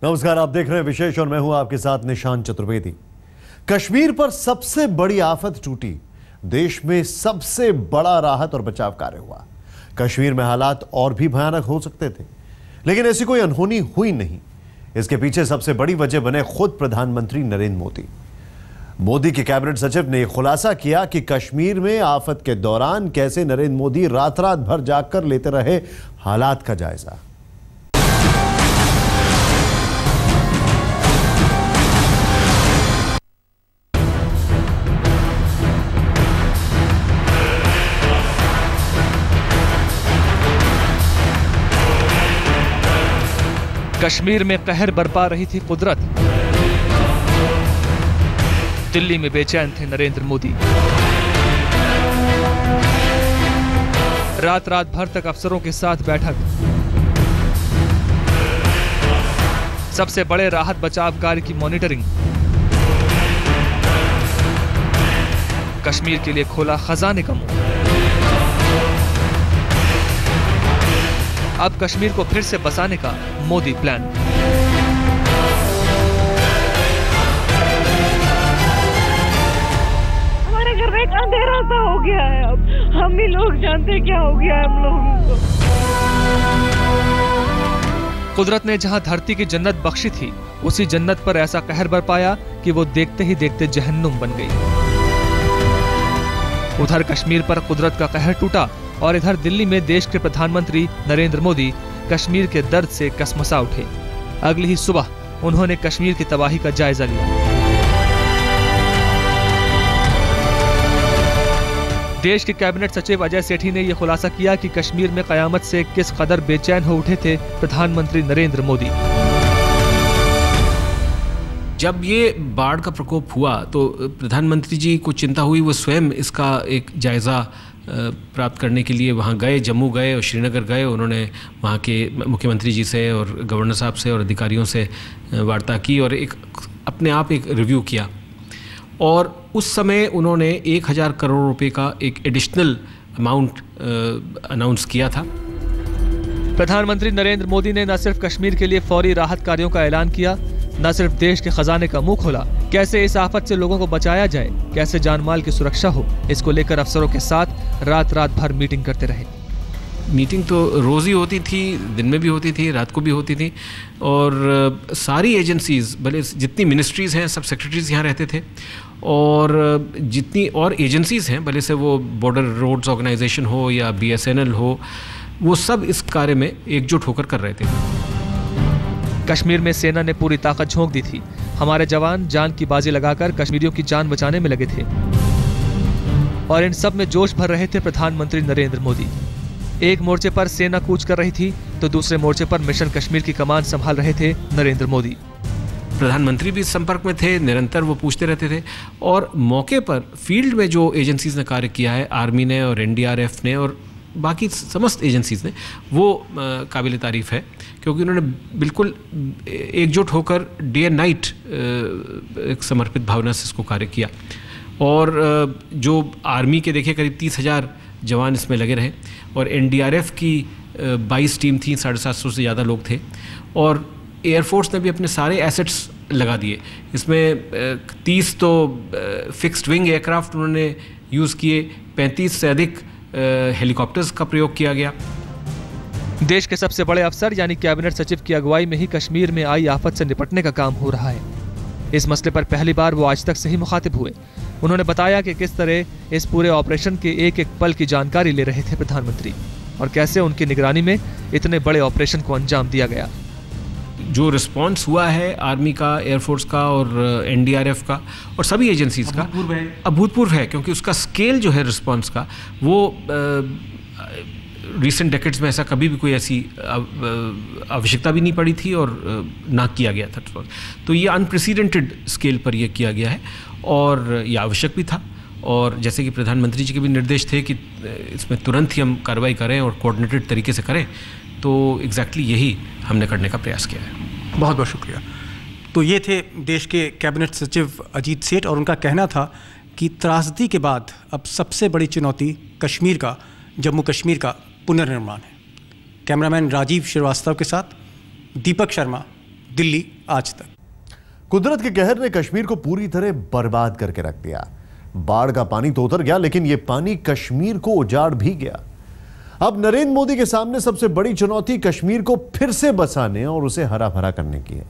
नमस्कार, आप देख रहे हैं विशेष और मैं हूं आपके साथ निशांत चतुर्वेदी। कश्मीर पर सबसे बड़ी आफत टूटी, देश में सबसे बड़ा राहत और बचाव कार्य हुआ। कश्मीर में हालात और भी भयानक हो सकते थे, लेकिन ऐसी कोई अनहोनी हुई नहीं। इसके पीछे सबसे बड़ी वजह बने खुद प्रधानमंत्री नरेंद्र मोदी। मोदी के कैबिनेट सचिव ने खुलासा किया कि कश्मीर में आफत के दौरान कैसे नरेंद्र मोदी रात रात भर जागकर लेते रहे हालात का जायजा। कश्मीर में कहर बरपा रही थी कुदरत। दिल्ली में बेचैन थे नरेंद्र मोदी। रात रात भर तक अफसरों के साथ बैठक। सबसे बड़े राहत बचाव कार्य की मॉनिटरिंग। कश्मीर के लिए खोला खजाने का मुंह। अब कश्मीर को फिर से बसाने का मोदी प्लान। हमारे घर में एक अंधेरा सा हो गया है। अब हम ही लोग जानते हैं क्या हो गया है हम लोगों को। कुदरत ने जहां धरती की जन्नत बख्शी थी, उसी जन्नत पर ऐसा कहर बरपाया कि वो देखते ही देखते जहन्नुम बन गई। उधर कश्मीर पर कुदरत का कहर टूटा और इधर दिल्ली में देश के प्रधानमंत्री नरेंद्र मोदी कश्मीर के दर्द से कसमसा उठे। अगली ही सुबह उन्होंने कश्मीर की तबाही का जायजा लिया। देश के कैबिनेट सचिव अजय सेठी ने यह खुलासा किया कि कश्मीर में कयामत से किस कदर बेचैन हो उठे थे प्रधानमंत्री नरेंद्र मोदी। जब ये बाढ़ का प्रकोप हुआ तो प्रधानमंत्री जी को चिंता हुई। वो स्वयं इसका एक जायज़ा प्राप्त करने के लिए वहाँ गए, जम्मू गए और श्रीनगर गए। उन्होंने वहाँ के मुख्यमंत्री जी से और गवर्नर साहब से और अधिकारियों से वार्ता की और एक अपने आप एक रिव्यू किया। और उस समय उन्होंने 1000 करोड़ रुपए का एक एडिशनल अमाउंट अनाउंस किया था। प्रधानमंत्री नरेंद्र मोदी ने न सिर्फ कश्मीर के लिए फौरी राहत कार्यों का ऐलान किया, न सिर्फ देश के खजाने का मुंह खोला, कैसे इस आफत से लोगों को बचाया जाए, कैसे जानमाल की सुरक्षा हो, इसको लेकर अफसरों के साथ रात रात भर मीटिंग करते रहे। मीटिंग तो रोज़ ही होती थी, दिन में भी होती थी, रात को भी होती थी। और सारी एजेंसीज़, भले जितनी मिनिस्ट्रीज़ हैं, सब सेक्रेटरीज यहाँ रहते थे। और जितनी और एजेंसीज़ हैं, भले से वो बॉर्डर रोड्स ऑर्गेनाइजेशन हो या BSNL हो, वो सब इस कार्य में एकजुट होकर कर रहे थे। कश्मीर में सेना ने पूरी ताकत झोंक दी थी। हमारे जवान जान की बाजी लगाकर कश्मीरियों की जान बचाने में लगे थे और इन सब में जोश भर रहे थे प्रधानमंत्री नरेंद्र मोदी। एक मोर्चे पर सेना कूच कर रही थी तो दूसरे मोर्चे पर मिशन कश्मीर की कमान संभाल रहे थे नरेंद्र मोदी। प्रधानमंत्री भी संपर्क में थे, निरंतर वो पूछते रहते थे। और मौके पर फील्ड में जो एजेंसीज ने कार्य किया है, आर्मी ने और NDRF ने और बाकी समस्त एजेंसीज ने, वो काबिल तारीफ़ है, क्योंकि उन्होंने बिल्कुल एकजुट होकर डे एंड नाइट एक समर्पित भावना से इसको कार्य किया। और जो आर्मी के देखिए करीब 30,000 जवान इसमें लगे रहे और NDRF की 22 टीम थी, 750 से ज़्यादा लोग थे। और एयरफोर्स ने भी अपने सारे एसेट्स लगा दिए इसमें। 30 तो फिक्स्ड विंग एयरक्राफ्ट उन्होंने यूज़ किए, 35 से अधिक हेलीकॉप्टर्स का प्रयोग किया गया। देश के सबसे बड़े अफसर यानी कैबिनेट सचिव की अगुवाई में ही कश्मीर में आई आफत से निपटने का काम हो रहा है। इस मसले पर पहली बार वो आज तक से ही मुखातिब हुए। उन्होंने बताया कि किस तरह इस पूरे ऑपरेशन के एक एक पल की जानकारी ले रहे थे प्रधानमंत्री और कैसे उनकी निगरानी में इतने बड़े ऑपरेशन को अंजाम दिया गया। जो रिस्पांस हुआ है आर्मी का, एयरफोर्स का और NDRF का और सभी एजेंसीज का अभूतपूर्व है, क्योंकि उसका स्केल जो है रिस्पांस का, वो रिसेंट डेकेड्स में ऐसा कभी भी कोई ऐसी आवश्यकता भी नहीं पड़ी थी और ना किया गया था। तो ये अनप्रेसिडेंटेड स्केल पर यह किया गया है और ये आवश्यक भी था। और जैसे कि प्रधानमंत्री जी के भी निर्देश थे कि इसमें तुरंत ही हम कार्रवाई करें और कोऑर्डिनेटेड तरीके से करें, तो एग्जैक्टली यही हमने करने का प्रयास किया है। बहुत बहुत शुक्रिया। तो ये थे देश के कैबिनेट सचिव अजीत सेठ और उनका कहना था कि त्रासदी के बाद अब सबसे बड़ी चुनौती कश्मीर का, जम्मू कश्मीर का पुनर्निर्माण है। कैमरामैन राजीव श्रीवास्तव के साथ दीपक शर्मा, दिल्ली आज तक। कुदरत के कहर ने कश्मीर को पूरी तरह बर्बाद करके रख दिया। बाढ़ का पानी तो उतर गया, लेकिन यह पानी कश्मीर को उजाड़ भी गया। अब नरेंद्र मोदी के सामने सबसे बड़ी चुनौती कश्मीर को फिर से बसाने और उसे हरा भरा करने की है।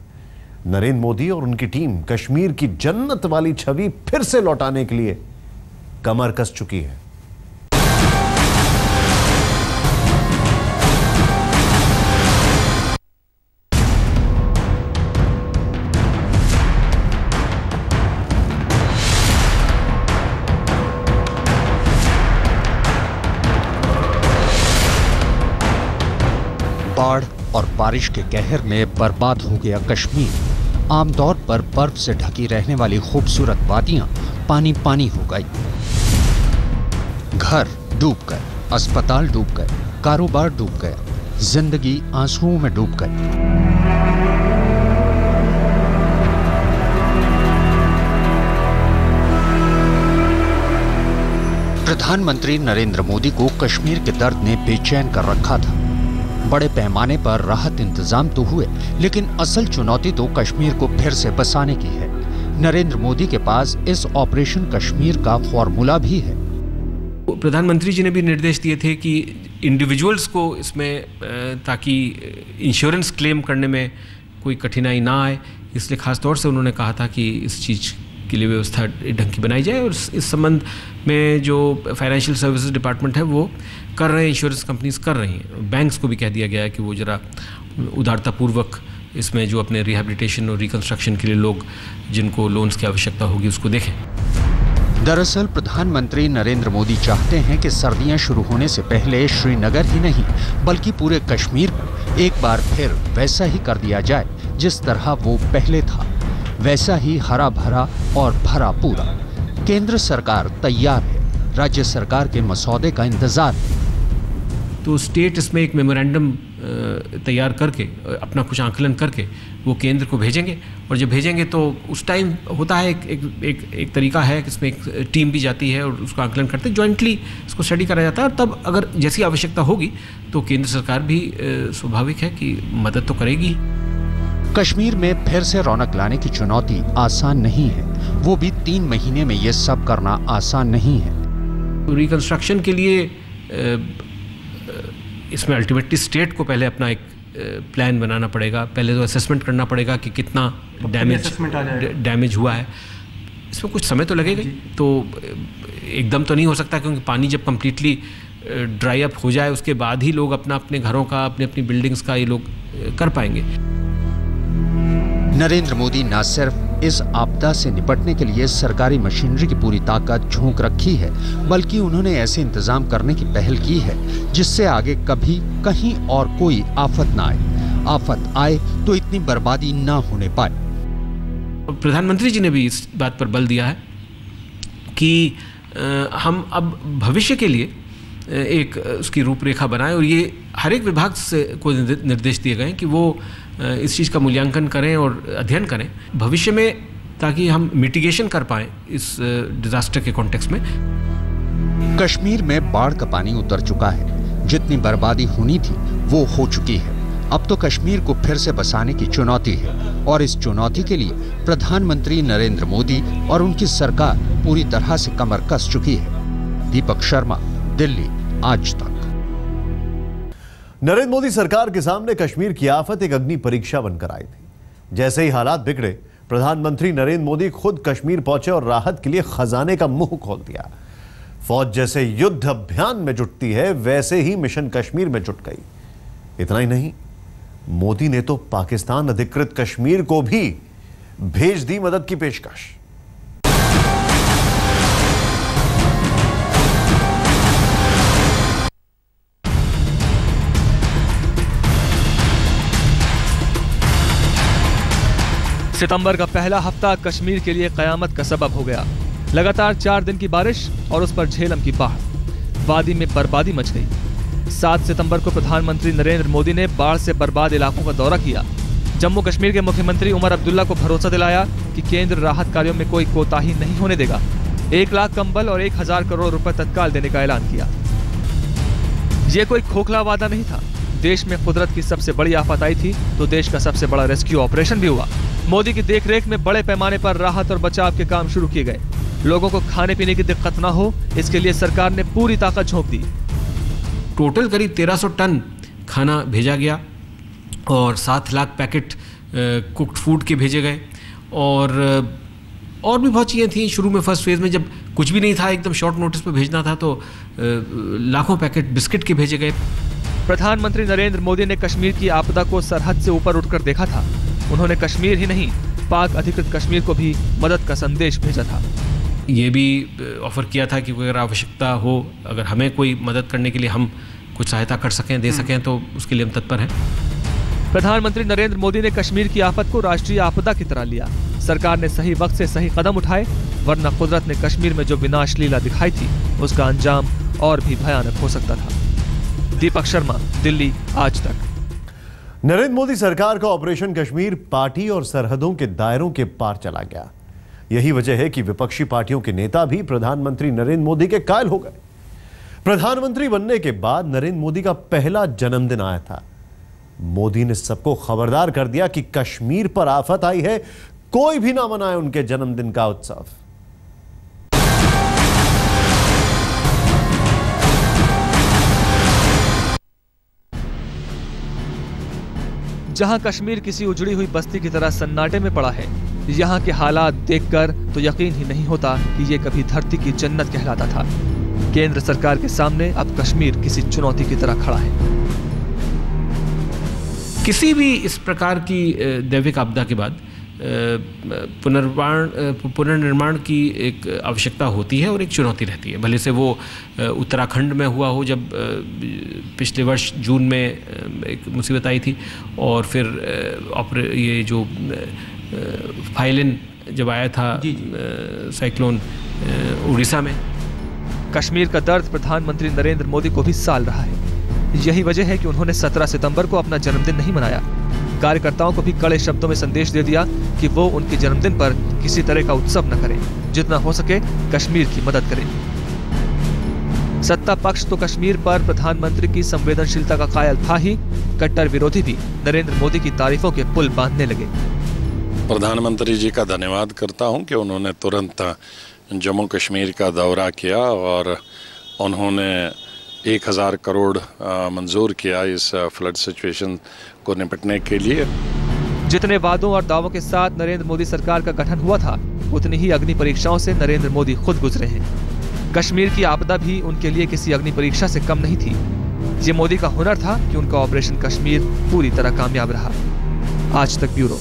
नरेंद्र मोदी और उनकी टीम कश्मीर की जन्नत वाली छवि फिर से लौटाने के लिए कमर कस चुकी है। बाढ़ और बारिश के कहर में बर्बाद हो गया कश्मीर। आमतौर पर बर्फ से ढकी रहने वाली खूबसूरत वादियां पानी पानी हो गई। घर डूब गए, अस्पताल डूब गए, कारोबार डूब गया, जिंदगी आंसुओं में डूब गई। प्रधानमंत्री नरेंद्र मोदी को कश्मीर के दर्द ने बेचैन कर रखा था। बड़े पैमाने पर राहत इंतजाम तो हुए, लेकिन असल चुनौती तो कश्मीर को फिर से बसाने की है। नरेंद्र मोदी के पास इस ऑपरेशन कश्मीर का फॉर्मूला भी है। प्रधानमंत्री जी ने भी निर्देश दिए थे कि इंडिविजुअल्स को इसमें, ताकि इंश्योरेंस क्लेम करने में कोई कठिनाई ना आए, इसलिए खास तौर से उन्होंने कहा था कि इस चीज़ के लिए व्यवस्था ढंग की बनाई जाए। और इस संबंध में जो फाइनेंशियल सर्विसेज डिपार्टमेंट है वो कर रहे हैं, इंश्योरेंस कंपनीज कर रही हैं। बैंक्स को भी कह दिया गया है कि वो ज़रा उदारतापूर्वक इसमें जो अपने रिहैबिलिटेशन और रिकंस्ट्रक्शन के लिए लोग जिनको लोन्स की आवश्यकता होगी उसको देखें। दरअसल प्रधानमंत्री नरेंद्र मोदी चाहते हैं कि सर्दियां शुरू होने से पहले श्रीनगर ही नहीं बल्कि पूरे कश्मीर को एक बार फिर वैसा ही कर दिया जाए जिस तरह वो पहले था, वैसा ही हरा भरा और भरा पूरा। केंद्र सरकार तैयार है, राज्य सरकार के मसौदे का इंतजार है। तो स्टेट इसमें एक मेमोरेंडम तैयार करके अपना कुछ आंकलन करके वो केंद्र को भेजेंगे, और जब भेजेंगे तो उस टाइम होता है एक तरीका है कि इसमें एक टीम भी जाती है और उसका आंकलन करते हैं, जॉइंटली इसको स्टडी करा जाता है। और तब अगर जैसी आवश्यकता होगी तो केंद्र सरकार भी स्वाभाविक है कि मदद तो करेगी। कश्मीर में फिर से रौनक लाने की चुनौती आसान नहीं है, वो भी 3 महीने में ये सब करना आसान नहीं है। रिकंस्ट्रक्शन के लिए इसमें अल्टीमेटली स्टेट को पहले अपना एक प्लान बनाना पड़ेगा। पहले तो असेसमेंट करना पड़ेगा कि कितना डैमेज हुआ है। इसमें कुछ समय तो लगेगा, तो एकदम तो नहीं हो सकता, क्योंकि पानी जब कम्प्लीटली ड्राई अप हो जाए उसके बाद ही लोग अपने घरों का, अपनी बिल्डिंग्स का ये लोग कर पाएंगे। नरेंद्र मोदी न सिर्फ इस आपदा से निपटने के लिए सरकारी मशीनरी की पूरी ताकत झोंक रखी है, बल्कि उन्होंने ऐसे इंतजाम करने की पहल की है जिससे आगे कभी कहीं और कोई आफत न आए। आफत आए तो इतनी बर्बादी न होने पाए। प्रधानमंत्री जी ने भी इस बात पर बल दिया है कि हम अब भविष्य के लिए एक उसकी रूपरेखा बनाएं, और ये हर एक विभाग से को निर्देश दिए गए हैं कि वो इस चीज़ का मूल्यांकन करें और अध्ययन करें भविष्य में, ताकि हम मिटिगेशन कर पाएं इस डिजास्टर के कॉन्टेक्स्ट में। कश्मीर में बाढ़ का पानी उतर चुका है, जितनी बर्बादी होनी थी वो हो चुकी है। अब तो कश्मीर को फिर से बसाने की चुनौती है, और इस चुनौती के लिए प्रधानमंत्री नरेंद्र मोदी और उनकी सरकार पूरी तरह से कमर कस चुकी है। दीपक शर्मा, दिल्ली, आज तक। नरेंद्र मोदी सरकार के सामने कश्मीर की आफत एक अग्नि परीक्षा बनकर आई थी। जैसे ही हालात बिगड़े, प्रधानमंत्री नरेंद्र मोदी खुद कश्मीर पहुंचे और राहत के लिए खजाने का मुंह खोल दिया। फौज जैसे युद्ध अभियान में जुटती है, वैसे ही मिशन कश्मीर में जुट गई। इतना ही नहीं, मोदी ने तो पाकिस्तान अधिकृत कश्मीर को भी भेज दी मदद की पेशकश। सितंबर का पहला हफ्ता कश्मीर के लिए कयामत का सबब हो गया। लगातार 4 दिन की बारिश और उस पर झेलम की बाढ़, वादी में बर्बादी मच गई। 7 सितंबर को प्रधानमंत्री नरेंद्र मोदी ने बाढ़ से बर्बाद इलाकों का दौरा किया। जम्मू कश्मीर के मुख्यमंत्री उमर अब्दुल्ला को भरोसा दिलाया कि केंद्र राहत कार्यों में कोई कोताही नहीं होने देगा। 1 लाख कंबल और 1000 करोड़ रुपए तत्काल देने का ऐलान किया। यह कोई खोखला वादा नहीं था, देश में कुदरत की सबसे बड़ी आफत आई थी तो देश का सबसे बड़ा रेस्क्यू ऑपरेशन भी हुआ। मोदी की देखरेख में बड़े पैमाने पर राहत और बचाव के काम शुरू किए गए। लोगों को खाने पीने की दिक्कत न हो, इसके लिए सरकार ने पूरी ताकत झोंक दी। टोटल करीब 1300 टन खाना भेजा गया और 7 लाख पैकेट कुक्ड फूड के भेजे गए और भी बहुत चीज़ें थी। शुरू में फर्स्ट फेज़ में जब कुछ भी नहीं था, एकदम शॉर्ट नोटिस पर भेजना था, तो लाखों पैकेट बिस्किट के भेजे गए। प्रधानमंत्री नरेंद्र मोदी ने कश्मीर की आपदा को सरहद से ऊपर उठकर देखा था। उन्होंने कश्मीर ही नहीं, पाक अधिकृत कश्मीर को भी मदद का संदेश भेजा था। ये भी ऑफर किया था कि अगर आवश्यकता हो, अगर हमें कोई मदद करने के लिए हम कुछ सहायता कर सकें, दे सकें, तो उसके लिए हम तत्पर हैं। प्रधानमंत्री नरेंद्र मोदी ने कश्मीर की आफत को राष्ट्रीय आपदा की तरह लिया। सरकार ने सही वक्त से सही कदम उठाए, वरना कुदरत ने कश्मीर में जो विनाश लीला दिखाई थी उसका अंजाम और भी भयानक हो सकता था। दीपक शर्मा, दिल्ली, आज तक। नरेंद्र मोदी सरकार का ऑपरेशन कश्मीर पार्टी और सरहदों के दायरों के पार चला गया। यही वजह है कि विपक्षी पार्टियों के नेता भी प्रधानमंत्री नरेंद्र मोदी के कायल हो गए। प्रधानमंत्री बनने के बाद नरेंद्र मोदी का पहला जन्मदिन आया था। मोदी ने सबको खबरदार कर दिया कि कश्मीर पर आफत आई है, कोई भी ना मनाए उनके जन्मदिन का उत्सव। जहां कश्मीर किसी उजड़ी हुई बस्ती की तरह सन्नाटे में पड़ा है, यहां के हालात देखकर तो यकीन ही नहीं होता कि ये कभी धरती की जन्नत कहलाता था। केंद्र सरकार के सामने अब कश्मीर किसी चुनौती की तरह खड़ा है। किसी भी इस प्रकार की दैविक आपदा के बाद पुनर्निर्माण की एक आवश्यकता होती है और एक चुनौती रहती है। भले से वो उत्तराखंड में हुआ हो, जब पिछले वर्ष जून में एक मुसीबत आई थी, और फिर ये जो फाइलिन जब आया था साइक्लोन उड़ीसा में। कश्मीर का दर्द प्रधानमंत्री नरेंद्र मोदी को भी साल रहा है। यही वजह है कि उन्होंने 17 सितंबर को अपना जन्मदिन नहीं मनाया। कार्यकर्ताओं को भी कड़े शब्दों में संदेश दे दिया कि वो उनके जन्मदिन पर किसी तरह का उत्सव न करें, जितना हो सके कश्मीर की मदद करें। सत्ता पक्ष तो कश्मीर पर प्रधानमंत्री की संवेदनशीलता का कायल था ही, कट्टर विरोधी भी नरेंद्र मोदी की तारीफों के पुल बांधने लगे। प्रधानमंत्री जी का धन्यवाद करता हूं कि उन्होंने तुरंत जम्मू कश्मीर का दौरा किया और उन्होंने 1000 करोड़ मंजूर किया इस फ्लड सिचुएशन को निपटने के लिए। जितने वादों और दावों के साथ नरेंद्र मोदी सरकार का गठन हुआ था, उतनी ही अग्नि परीक्षाओं से नरेंद्र मोदी खुद गुजरे हैं। कश्मीर की आपदा भी उनके लिए किसी अग्नि परीक्षा से कम नहीं थी। ये मोदी का हुनर था कि उनका ऑपरेशन कश्मीर पूरी तरह कामयाब रहा। आज तक ब्यूरो।